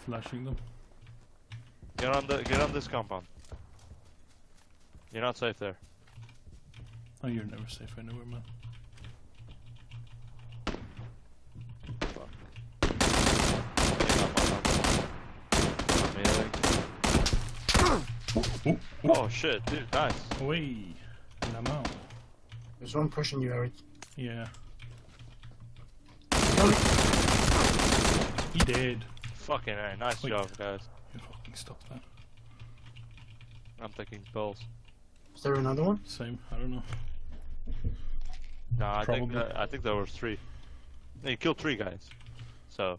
flashing them. Get on this compound. You're not safe there. Oh, you're never safe anywhere, man. Fuck. Oh shit, dude, nice. Away! And I'm out. There's one pushing you, Eric. Yeah. No, He did. Fucking A, nice Wait. job, guys. You fucking stop that. I'm taking pills. is there another one? Same, I don't know. Nah, I Probably. think there were 3. No, you killed 3 guys. So